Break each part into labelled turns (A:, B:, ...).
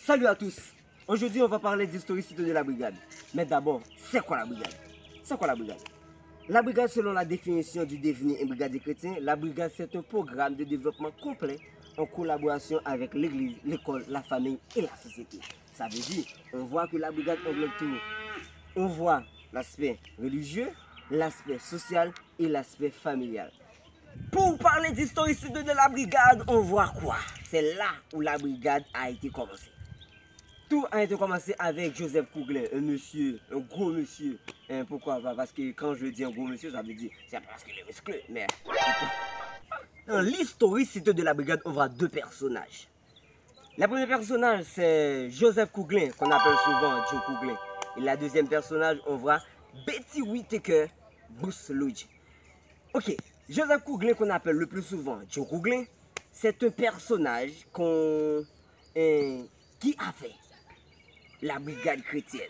A: Salut à tous. Aujourd'hui, on va parler d'historicité de la brigade. Mais d'abord, c'est quoi la brigade? C'est quoi la brigade? La brigade, selon la définition du devenir un brigadier chrétien, la brigade, c'est un programme de développement complet en collaboration avec l'église, l'école, la famille et la société. Ça veut dire, on voit que la brigade englobe tout. On voit l'aspect religieux, l'aspect social et l'aspect familial. Pour parler d'historicité de la brigade, on voit quoi? C'est là où la brigade a été commencée. Tout a été commencé avec Joseph Couglin, un monsieur, un gros monsieur. Pourquoi? Parce que quand je dis un gros monsieur, ça veut dire, c'est parce qu'il est musclé. Mais dans l'historicité de la brigade, on voit deux personnages. Le premier personnage, c'est Joseph Couglin, qu'on appelle souvent Joe Couglin. Et la deuxième personnage, on voit Betty Whittaker, Bruce Lodge. Ok, Joseph Couglin, qu'on appelle le plus souvent Joe Couglin, c'est un personnage qui a fait la brigade chrétienne,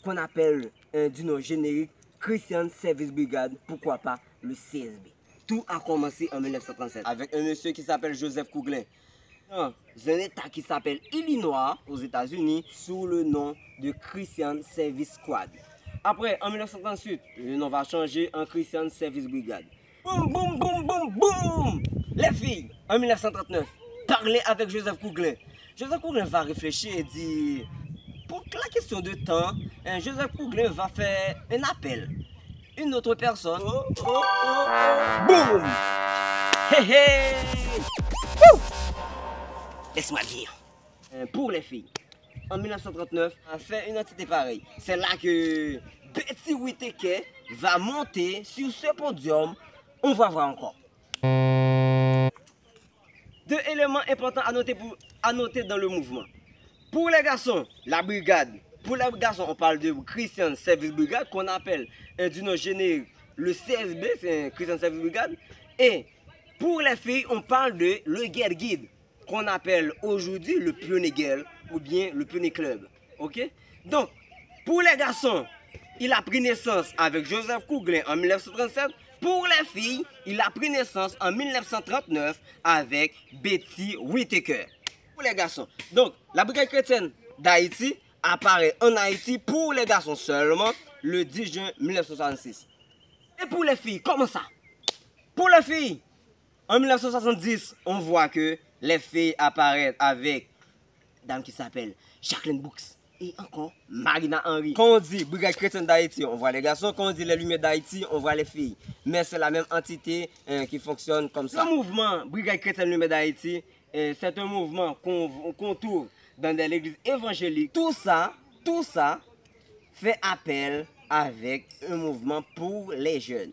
A: qu'on appelle du nom générique Christian Service Brigade, pourquoi pas le CSB. Tout a commencé en 1937 avec un monsieur qui s'appelle Joseph Couglin dans un état qui s'appelle Illinois aux États-Unis sous le nom de Christian Service Squad. Après, en 1938, le nom va changer en Christian Service Brigade. Boum, boum, boum, boum, boum! Les filles, en 1939, parlez avec Joseph Couglin. Joseph Couglin va réfléchir et dire, pour la question de temps, Joseph Couglin va faire un appel. Une autre personne. Boum! Hé hé! Laisse-moi dire. Pour les filles, en 1939, a fait une entité pareille. C'est là que Betty Whittaker va monter sur ce podium. On va voir encore. Deux éléments importants à noter dans le mouvement. Pour les garçons, la brigade. Pour les garçons, on parle de Christian Service Brigade, qu'on appelle du nom générique le CSB, c'est Christian Service Brigade. Et pour les filles, on parle de le Girl Guide, qu'on appelle aujourd'hui le Pionnier Girl ou bien le Pionnier Club. Ok? Donc, pour les garçons, il a pris naissance avec Joseph Couglin en 1937. Pour les filles, il a pris naissance en 1939 avec Betty Whittaker. Pour les garçons. Donc, la brigade chrétienne d'Haïti apparaît en Haïti pour les garçons seulement le 10 juin 1966. Et pour les filles, comment ça? Pour les filles, en 1970, on voit que les filles apparaissent avec une dame qui s'appelle Jacqueline Brooks et encore Marina Henry. Quand on dit brigade chrétienne d'Haïti, on voit les garçons. Quand on dit les lumières d'Haïti, on voit les filles. Mais c'est la même entité qui fonctionne comme ça. Le mouvement brigade chrétienne lumière d'Haïti, c'est un mouvement qu'on trouve dans des églises évangéliques. Tout ça fait appel avec un mouvement pour les jeunes.